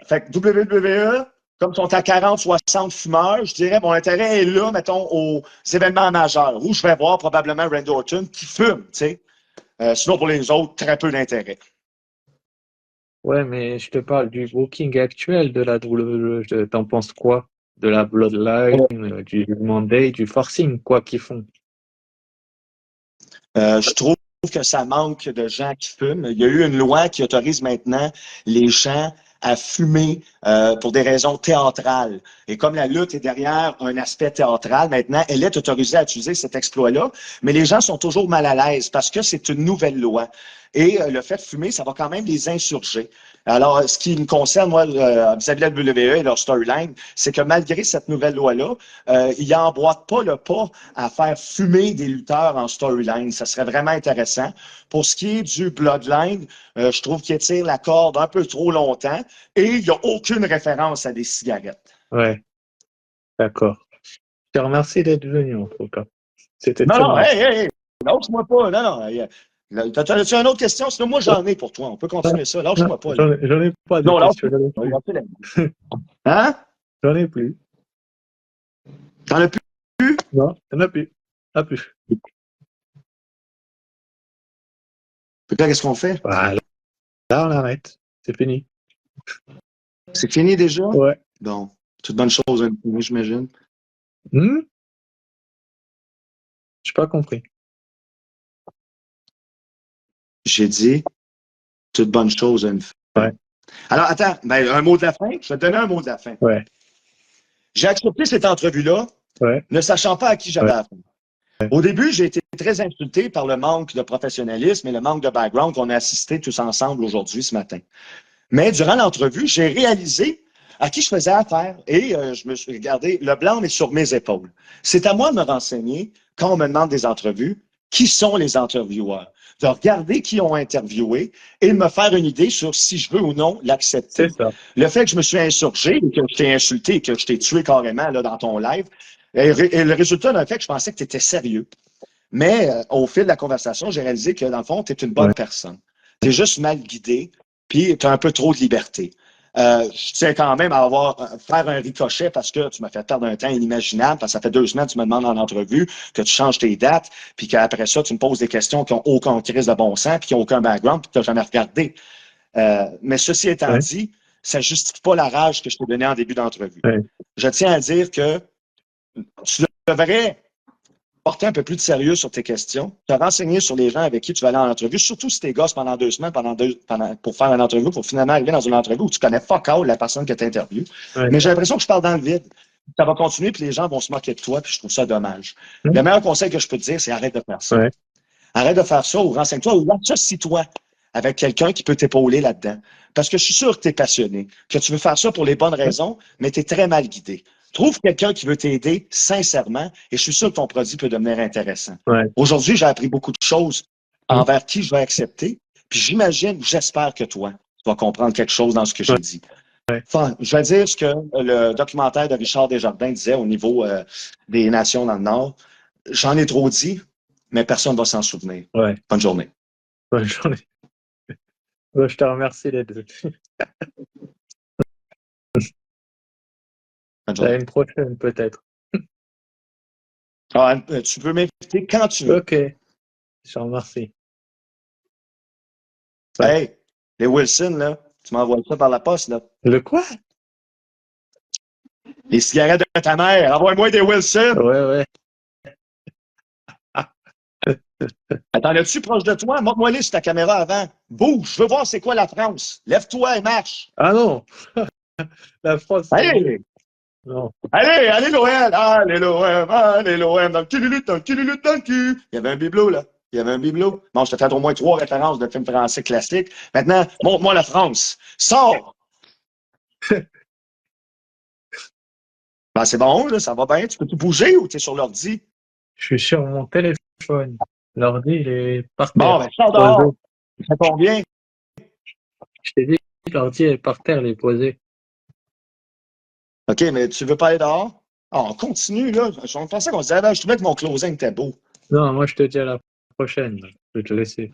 Fait que WWE, comme ils sont à 40, 60 fumeurs, je dirais mon intérêt est là, mettons, aux événements majeurs, où je vais voir probablement Randy Orton qui fume, tu sais. Sinon, pour les autres, très peu d'intérêt. Ouais, mais je te parle du booking actuel de la WWE. T'en penses quoi? De la Bloodline, du Monday, du Forcing, quoi qu'ils font. Je trouve que ça manque de gens qui fument. Il y a eu une loi qui autorise maintenant les gens à fumer pour des raisons théâtrales. Et comme la lutte est derrière un aspect théâtral, maintenant, elle est autorisée à utiliser cet exploit-là, mais les gens sont toujours mal à l'aise parce que c'est une nouvelle loi. Et le fait de fumer, ça va quand même les insurger. Alors, ce qui me concerne, moi, vis-à-vis de la WWE et leur storyline, c'est que malgré cette nouvelle loi-là, ils n'emboîtent pas le pas à faire fumer des lutteurs en storyline. Ça serait vraiment intéressant. Pour ce qui est du Bloodline, je trouve qu'il étire la corde un peu trop longtemps et il n'y a aucune référence à des cigarettes. Ouais, d'accord. Je te remercie d'être venu, en tout cas. C'était Non, très non, bien. hey, lâche-moi pas. Non, non. T'as une autre question? Sinon, moi, j'en ai pour toi. On peut continuer ça. Non, Lâche-moi pas, là. j'en ai pas de Non, questions, lâche-moi j'en ai pas. plus. Hein? J'en ai plus. T'en as plus? Non, j'en ai plus. Pas plus. Puis là, qu'est-ce qu'on fait? Voilà, là, on arrête. C'est fini. C'est fini déjà? Ouais. Bon, toute bonne chose, hein, j'imagine. Hmm? J'ai pas compris. J'ai dit toute bonne chose à une fin. Ouais, Alors, attends, ben, un mot de la fin. Je vais te donner un mot de la fin. ouais, J'ai accepté cette entrevue-là, ouais, ne sachant pas à qui j'avais ouais. affaire. Au début, j'ai été très insulté par le manque de professionnalisme et le manque de background qu'on a assisté tous ensemble aujourd'hui, ce matin. Mais durant l'entrevue, j'ai réalisé à qui je faisais affaire et je me suis regardé, le blanc est sur mes épaules. C'est à moi de me renseigner quand on me demande des entrevues, qui sont les intervieweurs, de regarder qui ont interviewé et de me faire une idée sur si je veux ou non C'est l'accepter. ça. Le fait que je me suis insurgé, que je t'ai insulté, que je t'ai tué carrément là, dans ton live, et le résultat d'un fait que je pensais que tu étais sérieux. Mais au fil de la conversation, j'ai réalisé que dans le fond, tu es une bonne Ouais, personne. Tu es juste mal guidé, puis tu as un peu trop de liberté. Je tiens quand même à faire un ricochet parce que tu m'as fait perdre un temps inimaginable, parce que ça fait 2 semaines que tu me demandes en entrevue, que tu changes tes dates, puis qu'après ça, tu me poses des questions qui n'ont aucun crise de bon sens, puis qui n'ont aucun background, puis que tu n'as jamais regardé. Mais ceci étant ouais, dit, ça ne justifie pas la rage que je t'ai donnée en début d'entrevue. ouais. Je tiens à dire que tu devrais porter un peu plus de sérieux sur tes questions, te renseigner sur les gens avec qui tu vas aller en entrevue, surtout si t'es gosses pendant 2 semaines pour faire une entrevue, pour finalement arriver dans une entrevue où tu connais fuck all la personne que tu interviews. Ouais. Mais j'ai l'impression que je parle dans le vide. Ça va continuer, puis les gens vont se moquer de toi, puis je trouve ça dommage. Hmm? Le meilleur conseil que je peux te dire, c'est arrête de faire ça. Ouais, Arrête de faire ça ou renseigne-toi ou associe-toi avec quelqu'un qui peut t'épauler là-dedans. Parce que je suis sûr que tu es passionné, que tu veux faire ça pour les bonnes raisons, mais tu es très mal guidé. Trouve quelqu'un qui veut t'aider sincèrement et je suis sûr que ton produit peut devenir intéressant. ouais. Aujourd'hui, j'ai appris beaucoup de choses Hmm? envers qui je vais accepter. Puis j'imagine, j'espère que toi, tu vas comprendre quelque chose dans ce que j'ai Ouais, dit. ouais, Enfin, je vais dire ce que le documentaire de Richard Desjardins disait au niveau des nations dans le Nord. J'en ai trop dit, mais personne ne va s'en souvenir. ouais. Bonne journée. Bonne journée. Ouais, je te remercie d'être venu. Bonne À journée. une prochaine, peut-être. Ah, tu peux m'inviter quand tu veux. Ok, je te remercie. Ouais. Hey, les Wilson, là, tu m'envoies ça par la poste, là. Le quoi? Les cigarettes de ta mère, envoie-moi des Wilson. Ouais, ouais. Attends, as-tu proche de toi? Montre-moi-les sur ta caméra avant. Bouge, je veux voir c'est quoi la France. Lève-toi et marche. Ah non, la France, c'est mieux. Allez, Non. allez l'OM, allez l'OM, allez l'OM, dans le cul, dans le cul, dans le cul. Il y avait un bibelot, là. Il y avait un bibelot. Bon, je te fais au moins 3 références de films français classiques. Maintenant, montre-moi la France. Sors! Ben, c'est bon, là, ça va bien. Tu peux tout bouger ou tu es sur l'ordi? Je suis sur mon téléphone. L'ordi, il est par Bon, terre. ben, sors Posé. dehors. Ça combien? Je t'ai dit, l'ordi est par terre, il est posé. OK, mais tu veux pas aller dehors? Ah, on continue, là. Je pensais qu'on se disait, ah, je trouvais que mon closing était beau. Non, moi, je te dis à la prochaine. Je vais te laisser.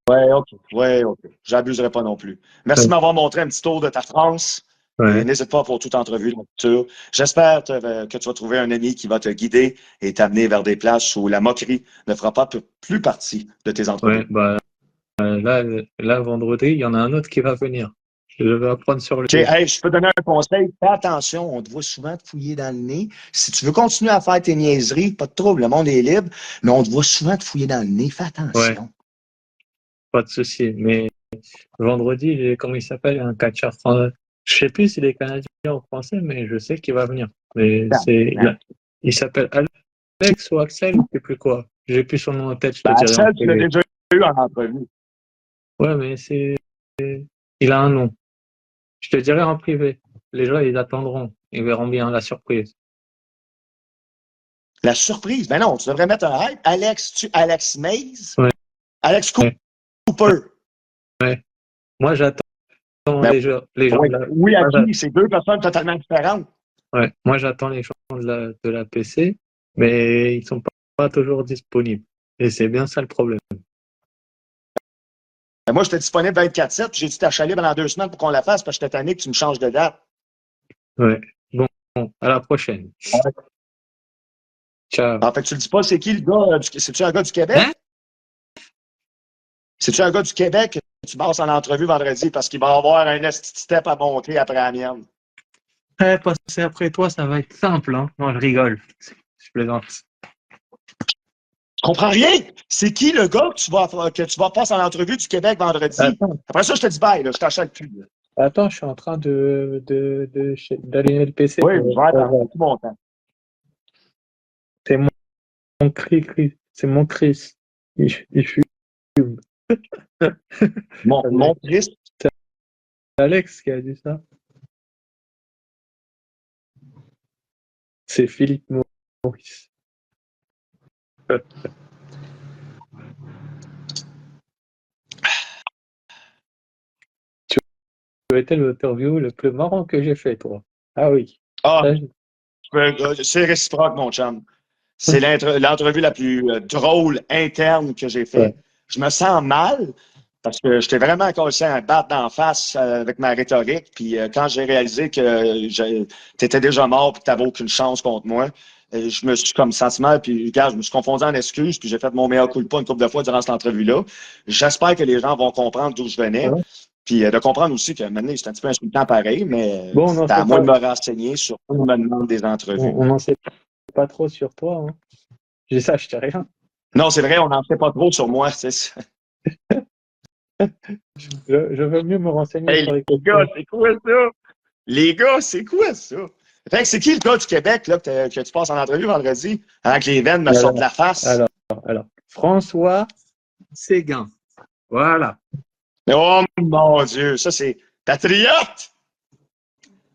Ouais, OK. Ouais, OK. J'abuserai pas non plus. Merci de m'avoir montré un petit tour de ta France. Et Ouais, n'hésite pas pour toute entrevue dans le futur. J'espère que tu vas trouver un ami qui va te guider et t'amener vers des places où la moquerie ne fera pas plus partie de tes ouais, entrevues. bah, là, vendredi, il y en a un autre qui va venir. Je vais apprendre sur OK, lui. hey, je peux donner un conseil. Fais attention, on te voit souvent te fouiller dans le nez. Si tu veux continuer à faire tes niaiseries, pas de trouble, le monde est libre, mais on te voit souvent te fouiller dans le nez. Fais Ouais, attention. pas de souci. Mais vendredi, comment il s'appelle? Un catcheur français. Je sais plus s'il est canadien ou français, mais je sais qu'il va venir. Mais il s'appelle Alex ou Axel, je sais plus quoi. J'ai plus son nom en tête, je te Ben, dirai en Axel, tu l'as privé. déjà eu en entrevue. Ouais, mais il a un nom. Je te dirai en privé. Les gens, ils attendront. Ils verront bien la surprise. La surprise. Ben non, tu devrais mettre un hype. Alex Mays? Ouais, Alex ouais, Cooper. ouais. Moi, j'attends Ben les gens oui, de la, oui, à moi, qui? C'est deux personnes totalement différentes. ouais, moi, j'attends les gens de la PC, mais ils sont pas toujours disponibles. Et c'est bien ça le problème. Ben moi, j'étais disponible 24/7, puis j'ai dit t'achaler pendant 2 semaines pour qu'on la fasse, parce que j'étais tanné que tu me changes de date. Ouais. Bon, à la prochaine. Ouais. Ciao. En fait, tu le dis pas, c'est qui le gars? C'est-tu un gars du Québec? Hein? C'est-tu un gars du Québec que tu passes en entrevue vendredi parce qu'il va avoir un esti de step à monter après la mienne? Passer après toi, ça va être simple, hein. Non, je rigole. Je plaisante. Je comprends rien. C'est qui le gars que tu vas passer en entrevue du Québec vendredi? Attends, Après ça, je te dis bye, là, je t'achète plus. Là. attends, je suis en train d'allumer le PC Oui, je vais pour attendre, voir. c'est tout mon temps. C'est mon Chris. C'est mon Chris. Il fume. Mon Christ. C'est Alex qui a dit ça. C'est Philippe Maurice. Tu as été l'interview le plus marrant que j'ai fait, toi. Ah oui. Ah, Ça, c'est réciproque, mon chum. C'est l'entrevue la plus drôle interne que j'ai ouais. fait. Je me sens mal parce que j'étais vraiment cassé un bat d'en face avec ma rhétorique. Puis quand j'ai réalisé que tu étais déjà mort et que tu n'avais aucune chance contre moi, je me suis comme senti mal. Puis regarde, je me suis confondu en excuses. Puis j'ai fait mon mea culpa une couple de fois durant cette entrevue-là. J'espère que les gens vont comprendre d'où je venais. Ouais. Puis de comprendre aussi que maintenant, c'est un petit peu insultant pareil, mais Bon, on n'en c'était à sait moi pas. de me renseigner sur où on me demande des entrevues. On n'en sait pas trop sur toi. Hein. J'ai ça, je t'ai rien. Non, c'est vrai, on n'en sait pas trop sur moi. C'est ça. Je veux mieux me renseigner Hey, sur les les gars, questions. c'est quoi ça? Les gars, c'est quoi ça? Fait que c'est qui le gars du Québec là, que tu passes en entrevue vendredi? Avant que les veines me sortent de Alors, la face. alors, alors. François Séguin. Voilà. Oh mon Dieu, ça c'est Patriote!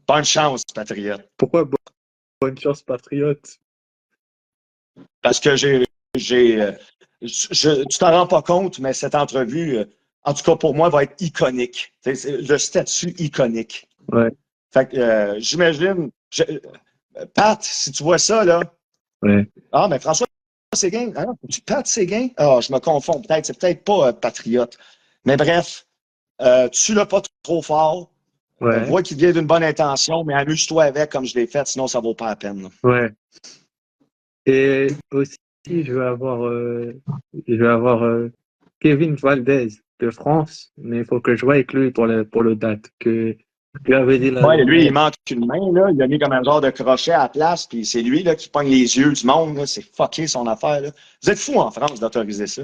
Bonne chance, Patriote. Pourquoi bonne chance, patriote? Parce que tu t'en rends pas compte, mais cette entrevue, en tout cas pour moi, va être iconique. C'est le statut iconique. Ouais, Fait que j'imagine, Pat, si tu vois ça, là, ouais, ah, mais François Séguin, hein? Tu Pat Séguin? Ah, je me confonds peut-être, c'est peut-être pas Patriote. Mais bref, tue-le pas trop fort. ouais, Vois qu'il vient d'une bonne intention, mais amuse-toi avec comme je l'ai fait, sinon ça vaut pas la peine. Là. ouais. Et aussi, je vais avoir Kevin Valdez de France, mais il faut que je voie avec lui pour le date. Que je lui avais dit la Ouais, lui, il dernière. manque une main, là. Il a mis comme un genre de crochet à la place, puis c'est lui là, qui pogne les yeux du monde. Là. C'est fucké son affaire. Là. Vous êtes fous en France d'autoriser ça.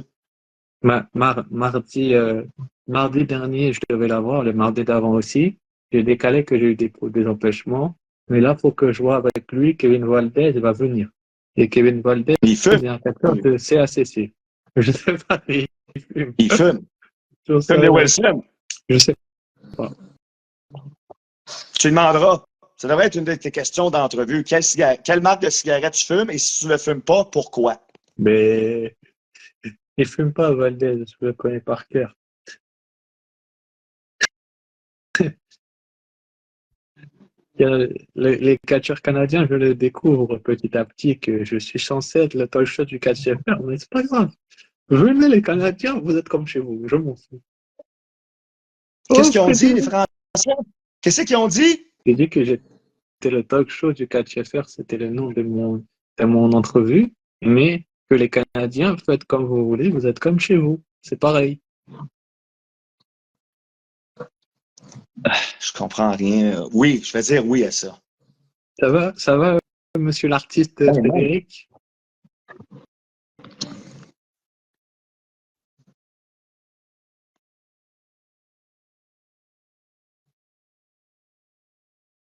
Mardi dernier, je devais l'avoir, le mardi d'avant aussi. J'ai décalé que j'ai eu des empêchements. Mais là, il faut que je vois avec lui. Kevin Valdez va venir. Et Kevin Valdez Il fume. est un capteur de CACC. Je sais pas, il fume. Il fume. Je sais, Fume des Wilson. je sais pas. Tu lui demanderas. Ça devrait être une de tes questions d'entrevue. Quelle marque de cigarette tu fumes et si tu ne le fumes pas, pourquoi? Mais Il fume pas, Valdez, je le connais par cœur. Les catcheurs canadiens, je les découvre petit à petit que je suis censé être le talk show du catch-FR, mais c'est pas grave. Venez les Canadiens, vous êtes comme chez vous, je m'en fous. Qu'est-ce Oh, qu'ils ont dit, les Frédéric! Français? Qu'est-ce qu'ils ont dit? J'ai dit que j'étais le talk show du catch-FR, c'était le nom de mon entrevue, mais que les Canadiens, faites comme vous voulez, vous êtes comme chez vous. C'est pareil. Je comprends rien. Oui, je vais dire oui à ça. Ça va, monsieur l'artiste Ben non. Frédéric?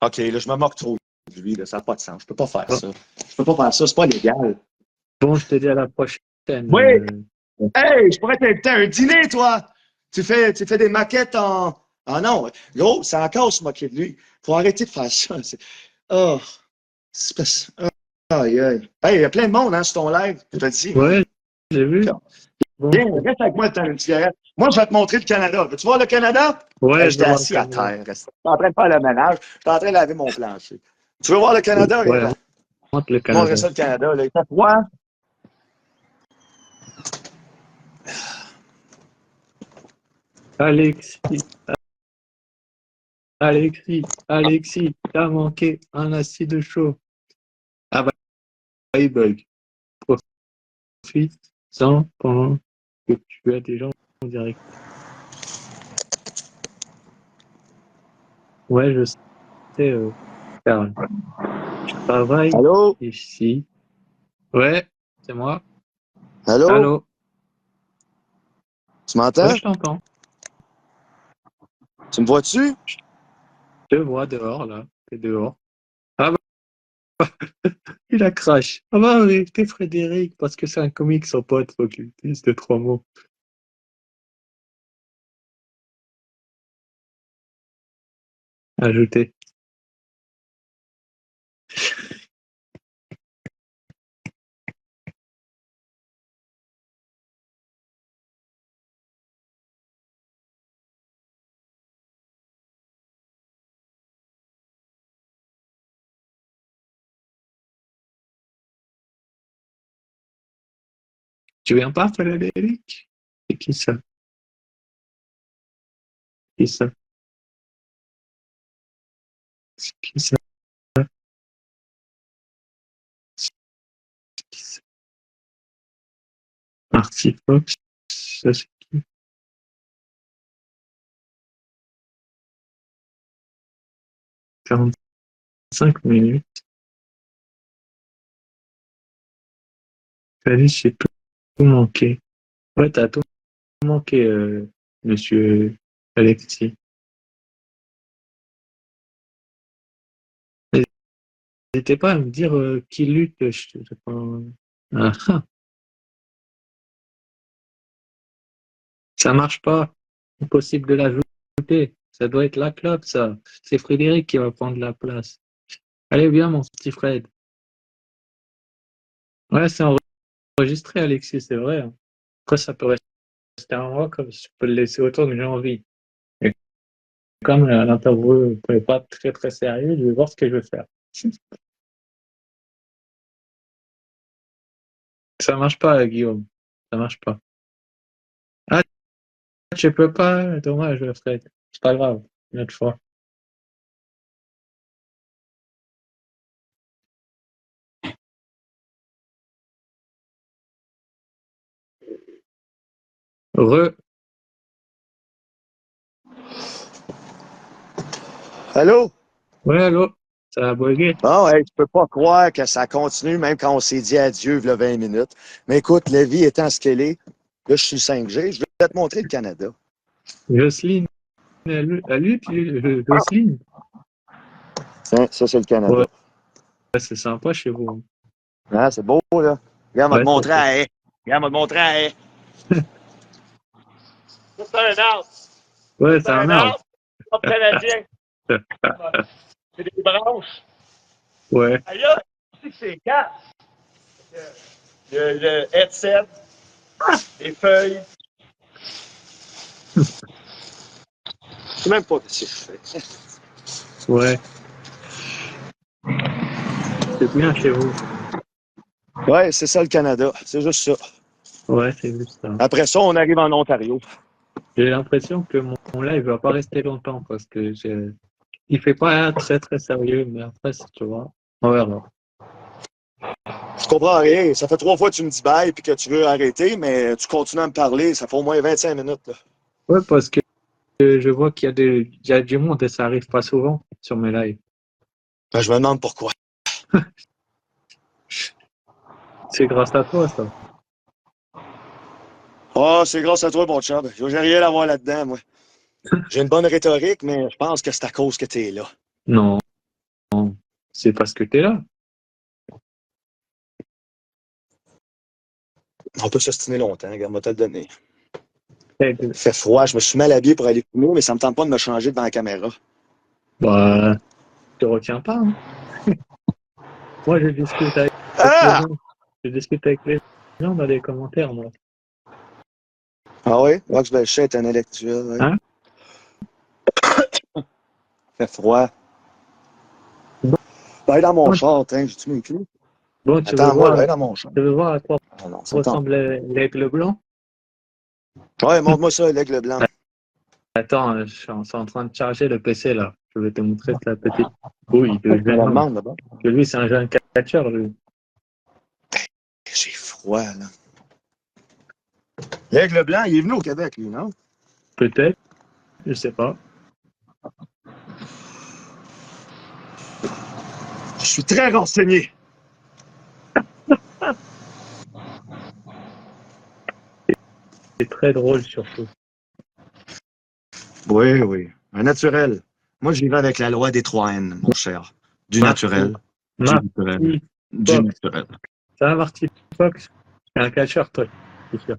OK, là, je me moque trop de lui, là, ça n'a pas de sens. Je peux pas faire ça. Je peux pas faire ça, c'est pas légal. Bon, je te dis à la prochaine. Oui! Hey, je pourrais t'inviter à un dîner, toi! Tu fais des maquettes en. Ah non, gros, c'est encore se moquer de lui. Faut arrêter de faire ça. Oh, c'est pas. Aïe, aïe. Hey, il y a plein de monde hein, sur ton live, je te le dis. Ouais, j'ai vu. Bon. Viens, reste avec moi le temps d'une cigarette. Moi, je vais te montrer le Canada. Veux-tu voir le Canada? Ouais, Hey, je veux j'étais voir le assis à Canada. terre. Je suis en train de faire le ménage. Je suis en train de laver mon plancher. Tu veux voir le Canada? Ouais, Regarde. montre le Montrer Canada. ça, le Canada. Là. Il fait froid. Alexis, t'as manqué un acide chaud. Ah bah, il bug. Profite-en pendant que tu as des gens en direct. Ouais, je sais, Karl. Je travaille Allô? ici. Ouais, c'est moi. Allô? Allô? Tu Ouais, m'entends? je t'entends. Tu me vois-tu? Je te vois dehors, là. T'es dehors. Ah bah, il a crash. Ah bah oui, t'es Frédéric, parce que c'est un comique sans pote, faut qu'il utilise deux, trois mots. Ajouter. Tu viens pas, Frédéric? C'est qui ça? Qui ça? C'est qui ça? C'est qui ça? Artie Fox? Ça, c'est qui? Cinq minutes. Allez, j'ai tout manqué. Ouais, t'as tout manqué, monsieur Alexis. N'hésitez pas à me dire qui lutte. Je sais pas. Ah, ah, ça marche pas. Impossible de l'ajouter. Ça doit être la club, ça. C'est Frédéric qui va prendre la place. Allez, viens, mon petit Fred. Ouais, c'est enregistré, Alexis, c'est vrai. Hein. Après, ça peut rester un mois, comme je peux le laisser autant que j'ai envie. Et comme l'interview n'est pas très très sérieux, je vais voir ce que je vais faire. Ça marche pas, Guillaume. Ça marche pas. Ah, je peux pas. Dommage, Fred. C'est pas grave. Une autre fois. Re. Allô? Ouais, allô? Ça a bugué? Bon, hey, je peux pas croire que ça continue même quand on s'est dit adieu il y a 20 minutes. Mais écoute, la vie étant ce qu'elle est, là, je suis 5G, je vais te montrer le Canada. Jocelyne, Jocelyne. Tiens, ça, c'est le Ouais, Canada. c'est sympa chez vous. Hein, c'est beau, là. Regarde, on va te Ouais, montrer à haie. Regarde, on va te montrer à haie. Ça, c'est un arbre. ouais, C'est c'est un un arbre. arbre. Arbre canadien. C'est des branches. Ouais. Aïe, tu sais que c'est quatre. Le headset. Les feuilles. Je sais même pas ce que je fais. Ouais. C'est bien chez vous. Ouais, c'est ça le Canada. C'est juste ça. Ouais, c'est juste ça. Après ça, on arrive en Ontario. J'ai l'impression que mon live va pas rester longtemps parce que il fait pas très très sérieux, mais après, tu vois, on verra. Je comprends rien. Ça fait 3 fois que tu me dis bye puis que tu veux arrêter, mais tu continues à me parler. Ça fait au moins 25 minutes. Là. Ouais, parce que je vois il y a du monde et ça arrive pas souvent sur mes lives. Ben, je me demande pourquoi. C'est grâce à toi, ça. Oh, c'est grâce à toi, mon chum. J'ai rien à voir là-dedans, moi. J'ai une bonne rhétorique, mais je pense que c'est à cause que tu es là. Non, c'est parce que t'es là. On peut s'ostiner longtemps, regarde, moi te le donner. Eh, Il fait froid, je me suis mal habillé pour aller fumer, mais ça me tente pas de me changer devant la caméra. bah, je te retiens pas, hein. Moi, je discute avec les Ah! gens. Je discute avec les gens dans les commentaires, moi. Ah oui? Rox Belchet est un intellectuel, oui. Hein? Il fait froid. Va dans mon char, tiens, j'ai-tu mes clés? Bon, Attends-moi, va dans mon char. tu veux voir à quoi Ah non, ça me tente. ressemble l'aigle blanc? Ouais, montre-moi ça, l'aigle blanc. Attends, je suis en train de charger le PC là. Je vais te montrer la petite bouille de On la jeune homme. demande là-bas. Que lui, c'est un jeune catcheur, lui. J'ai froid, là. L'aigle blanc, il est venu au Québec, lui, non? Peut-être, je sais pas. Je suis très renseigné. C'est très drôle surtout. Oui, oui. Un naturel. Moi, j'y vais avec la loi des 3 N, mon cher. Du Marty, naturel, du naturel, Marty du Fox. naturel. Ça va, Marty Fox? C'est un catcheur, toi, c'est sûr.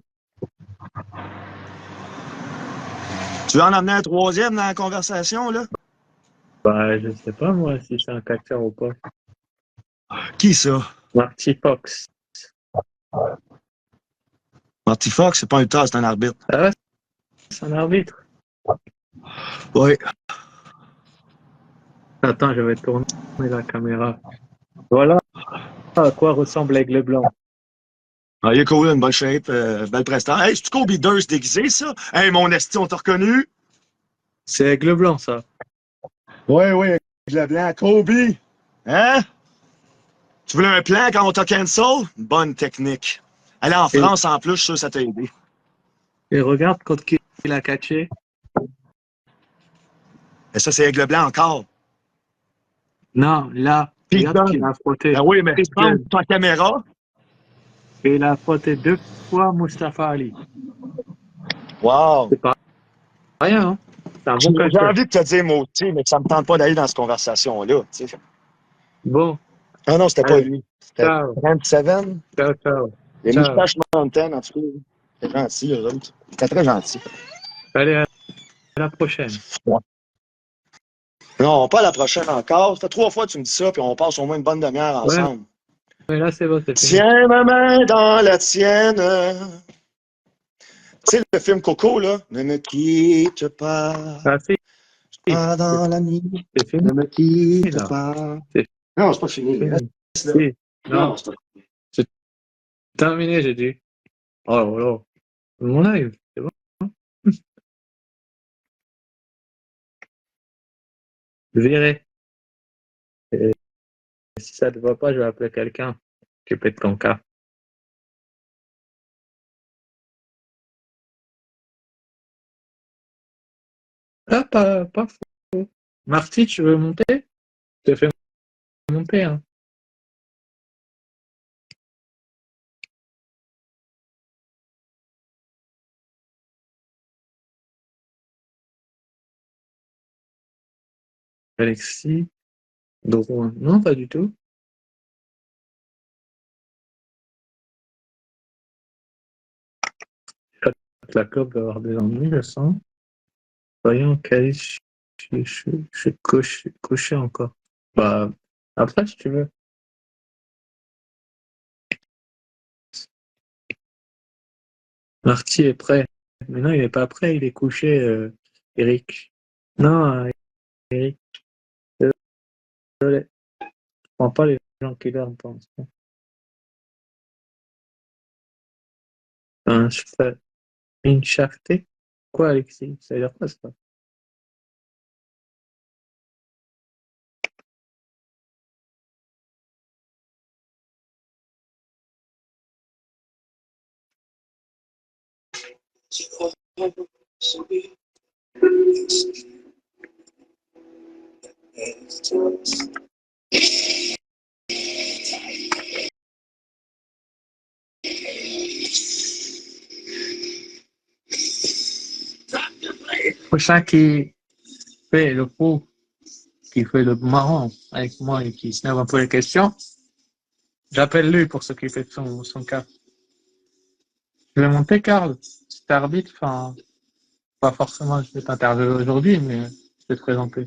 Tu veux en amener un troisième dans la conversation, là? Bah, je sais pas, moi, si c'est un catcheur ou pas. Qui ça? Marty Fox. Marty Fox, c'est pas un lutteur, c'est un arbitre. Ah ouais, c'est un arbitre. Oui. Attends, je vais tourner la caméra. Voilà à quoi ressemble l'aigle blanc. Ah, il est cool, une bonne shape, belle prestance. Hey, c'est-tu Kobe Durst déguisé, ça? Hey, mon esti, on t'a reconnu? C'est aigle blanc, ça. Oui, oui, le blanc. Kobe! Hein? Tu voulais un plan quand on t'a cancel? Bonne technique. Aller en Et, France, en plus, je suis sûr que ça t'a aidé. et regarde quand il a catché. Et ça, c'est Aigle Blanc encore. Non, là, Pete regarde qu'il Dunne. a frotté. Ben oui, mais Pete centre Dunne. ta caméra. Et il a frotté 2 fois Mustafa Ali. Wow. C'est pas rien, hein. C'est un J'ai bon catcheur. envie de te dire moi aussi, mais ça me tente pas d'aller dans cette conversation-là. Tu sais. Bon, Ah non, c'était pas allez, lui. C'était ciao, 37. ciao, ciao, Les ciao. moustaches Mountain, en tout cas. C'était gentil, eux autres. C'était très gentil. Allez, à la prochaine. Ouais. Non, pas la prochaine encore. Ça fait 3 fois que tu me dis ça, puis on passe au moins une bonne demi-heure Ouais, ensemble. mais là, c'est bon, c'est fini. Tiens ma main dans la tienne. Tu sais, le film Coco, là? Ne me quitte pas. Ah, si, Pas c'est dans la nuit. c'est fini, Ne me quitte là. pas. C'est Non, c'est pas fini. fini. Reste là. Si, Non, non, c'est pas c'est terminé, j'ai dit. Oh là là, mon live, c'est bon. Je verrai. Et si ça ne te va pas, je vais appeler quelqu'un qui peut être ton cas. Ah, pas faux. Marty, tu veux monter? Je te fais monter, hein. Alexis, Drouin. Non, pas du tout. La COP va avoir des ennuis, je sens. Voyons, je coché encore. Bah, après, si tu veux. Marty est prêt. Mais non, il n'est pas prêt, il est couché, Eric. Non, Eric, désolé. Je prends pas les gens qui dorment pour l'instant. Je fais une charté. Quoi, Alexis? Ça veut dire quoi, ça? Prochain qui fait le fou, qui fait le marrant avec moi et qui se lève un peu les questions, j'appelle lui pour s'occuper de son cas. Je vais monter, Karl. C'est arbitre, enfin, pas forcément, je vais t'interviewer aujourd'hui, mais je vais te présenter.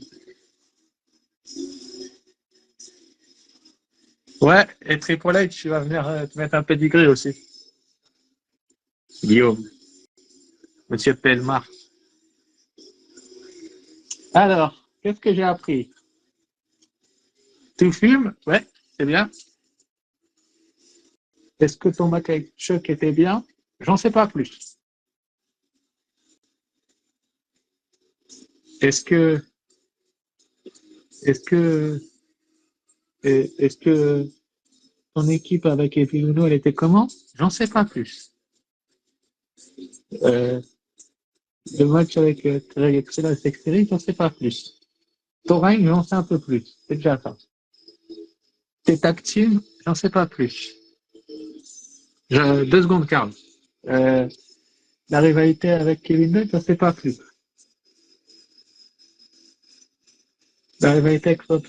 Ouais, et Triple H, tu vas venir te mettre un pedigree aussi. Guillaume, Monsieur Pelmar. Alors, qu'est-ce que j'ai appris? Tu filmes? Ouais, c'est bien. Est-ce que ton match avec Chuck était bien? J'en sais pas plus. Est-ce que, est-ce que, est-ce que ton équipe avec Epiluno, elle était comment? J'en sais pas plus. Euh, le match avec Trey Excella Sextery, j'en sais pas plus. Thorin, j'en sais un peu plus. C'est déjà ça. Tes tag team, j'en sais pas plus. 2 secondes, Karl. Euh, la rivalité avec Kevin Dunn, j'en sais pas plus. La rivalité avec Rob